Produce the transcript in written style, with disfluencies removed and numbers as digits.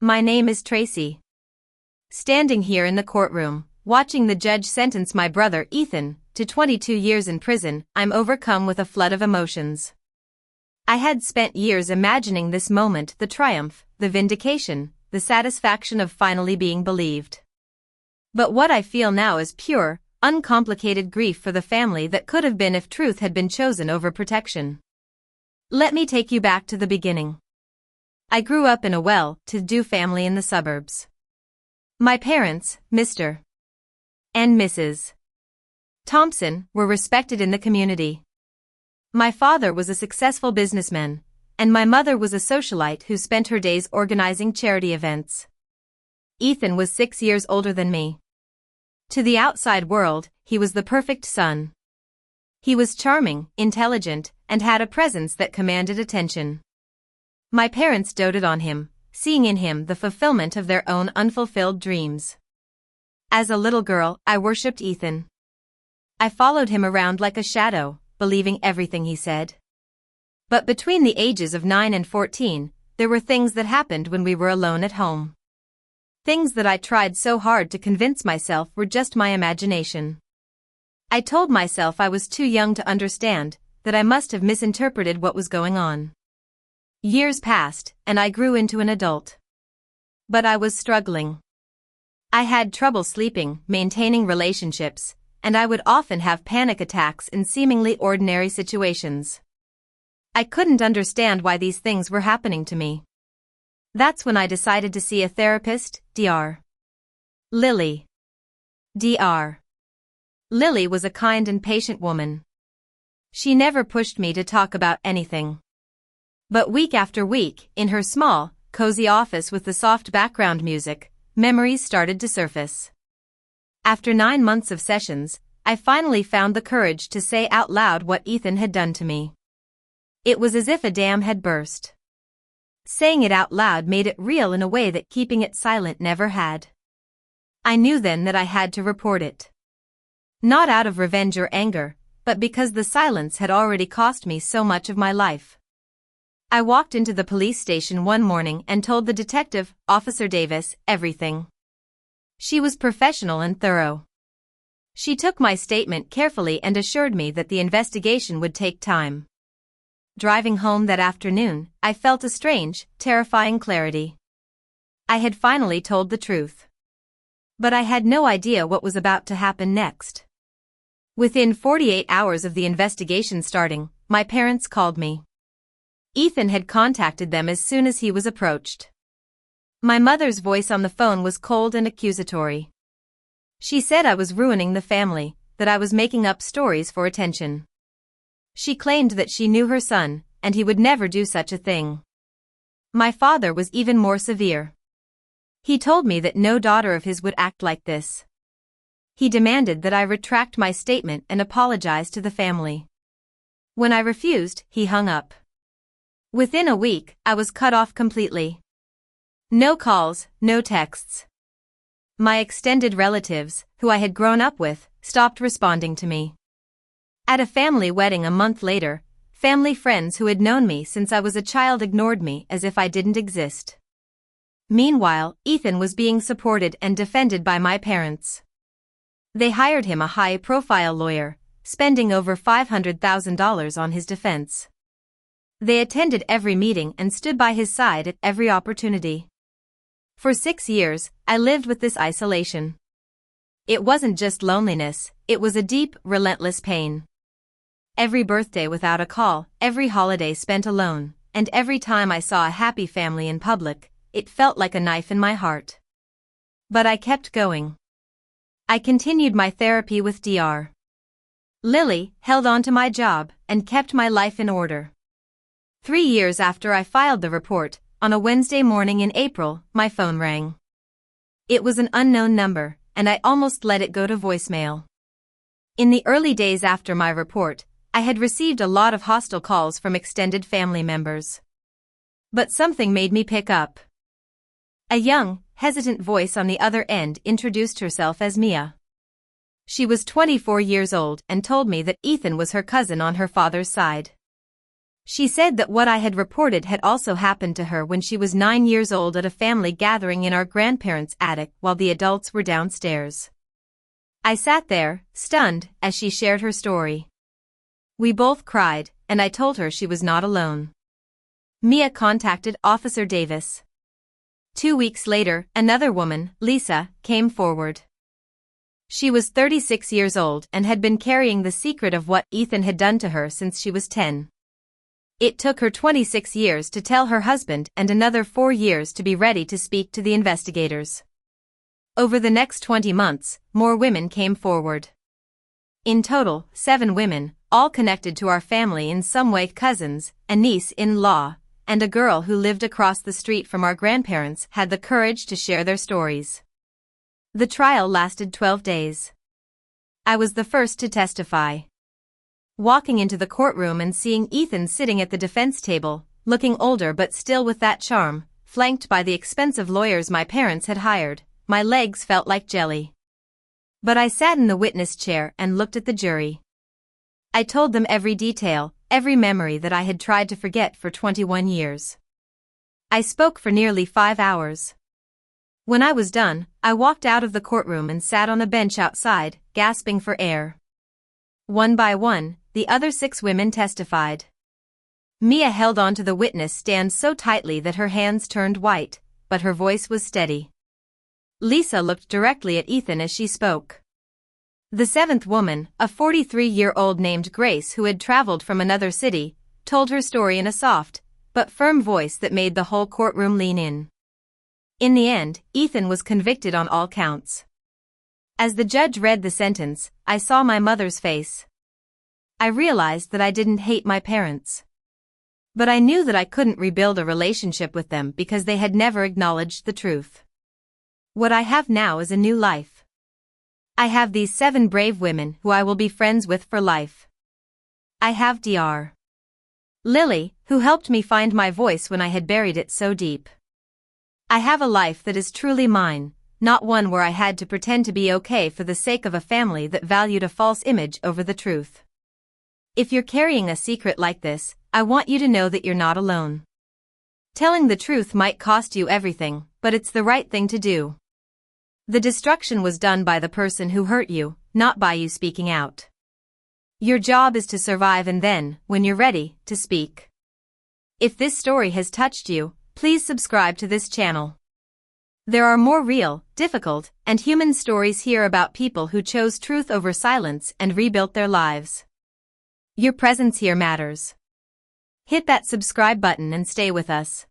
My name is Tracy. Standing here in the courtroom, watching the judge sentence my brother Ethan to 22 years in prison, I'm overcome with a flood of emotions. I had spent years imagining this moment, the triumph, the vindication, the satisfaction of finally being believed. But what I feel now is pure, uncomplicated grief for the family that could have been if truth had been chosen over protection. Let me take you back to the beginning. I grew up in a well-to-do family in the suburbs. My parents, Mr. and Mrs. Thompson, were respected in the community. My father was a successful businessman, and my mother was a socialite who spent her days organizing charity events. Ethan was 6 years older than me. To the outside world, he was the perfect son. He was charming, intelligent, and had a presence that commanded attention. My parents doted on him, seeing in him the fulfillment of their own unfulfilled dreams. As a little girl, I worshipped Ethan. I followed him around like a shadow, believing everything he said. But between the ages of 9 and 14, there were things that happened when we were alone at home. Things that I tried so hard to convince myself were just my imagination. I told myself I was too young to understand, that I must have misinterpreted what was going on. Years passed, and I grew into an adult. But I was struggling. I had trouble sleeping, maintaining relationships, and I would often have panic attacks in seemingly ordinary situations. I couldn't understand why these things were happening to me. That's when I decided to see a therapist, Dr. Lily. Dr. Lily was a kind and patient woman. She never pushed me to talk about anything. But week after week, in her small, cozy office with the soft background music, memories started to surface. After 9 months of sessions, I finally found the courage to say out loud what Ethan had done to me. It was as if a dam had burst. Saying it out loud made it real in a way that keeping it silent never had. I knew then that I had to report it. Not out of revenge or anger, but because the silence had already cost me so much of my life. I walked into the police station one morning and told the detective, Officer Davis, everything. She was professional and thorough. She took my statement carefully and assured me that the investigation would take time. Driving home that afternoon, I felt a strange, terrifying clarity. I had finally told the truth. But I had no idea what was about to happen next. Within 48 hours of the investigation starting, my parents called me. Ethan had contacted them as soon as he was approached. My mother's voice on the phone was cold and accusatory. She said I was ruining the family, that I was making up stories for attention. She claimed that she knew her son, and he would never do such a thing. My father was even more severe. He told me that no daughter of his would act like this. He demanded that I retract my statement and apologize to the family. When I refused, he hung up. Within a week, I was cut off completely. No calls, no texts. My extended relatives, who I had grown up with, stopped responding to me. At a family wedding a month later, family friends who had known me since I was a child ignored me as if I didn't exist. Meanwhile, Ethan was being supported and defended by my parents. They hired him a high-profile lawyer, spending over $500,000 on his defense. They attended every meeting and stood by his side at every opportunity. For 6 years, I lived with this isolation. It wasn't just loneliness, it was a deep, relentless pain. Every birthday without a call, every holiday spent alone, and every time I saw a happy family in public, it felt like a knife in my heart. But I kept going. I continued my therapy with Dr. Lily, held on to my job, and kept my life in order. 3 years after I filed the report, on a Wednesday morning in April, my phone rang. It was an unknown number, and I almost let it go to voicemail. In the early days after my report, I had received a lot of hostile calls from extended family members. But something made me pick up. A young, hesitant voice on the other end introduced herself as Mia. She was 24 years old and told me that Ethan was her cousin on her father's side. She said that what I had reported had also happened to her when she was 9 years old at a family gathering in our grandparents' attic while the adults were downstairs. I sat there, stunned, as she shared her story. We both cried, and I told her she was not alone. Mia contacted Officer Davis. 2 weeks later, another woman, Lisa, came forward. She was 36 years old and had been carrying the secret of what Ethan had done to her since she was 10. It took her 26 years to tell her husband and another 4 years to be ready to speak to the investigators. Over the next 20 months, more women came forward. In total, 7 women, all connected to our family in some way: cousins, a niece-in-law, and a girl who lived across the street from our grandparents, had the courage to share their stories. The trial lasted 12 days. I was the first to testify. Walking into the courtroom and seeing Ethan sitting at the defense table, looking older but still with that charm, flanked by the expensive lawyers my parents had hired, my legs felt like jelly. But I sat in the witness chair and looked at the jury. I told them every detail, every memory that I had tried to forget for 21 years. I spoke for nearly 5 hours. When I was done, I walked out of the courtroom and sat on a bench outside, gasping for air. One by one, the other 6 women testified. Mia held on to the witness stand so tightly that her hands turned white, but her voice was steady. Lisa looked directly at Ethan as she spoke. The 7th woman, a 43-year-old named Grace who had traveled from another city, told her story in a soft, but firm voice that made the whole courtroom lean in. In the end, Ethan was convicted on all counts. As the judge read the sentence, I saw my mother's face. I realized that I didn't hate my parents. But I knew that I couldn't rebuild a relationship with them because they had never acknowledged the truth. What I have now is a new life. I have these 7 brave women who I will be friends with for life. I have Dr. Lily, who helped me find my voice when I had buried it so deep. I have a life that is truly mine, not one where I had to pretend to be okay for the sake of a family that valued a false image over the truth. If you're carrying a secret like this, I want you to know that you're not alone. Telling the truth might cost you everything, but it's the right thing to do. The destruction was done by the person who hurt you, not by you speaking out. Your job is to survive and then, when you're ready, to speak. If this story has touched you, please subscribe to this channel. There are more real, difficult, and human stories here about people who chose truth over silence and rebuilt their lives. Your presence here matters. Hit that subscribe button and stay with us.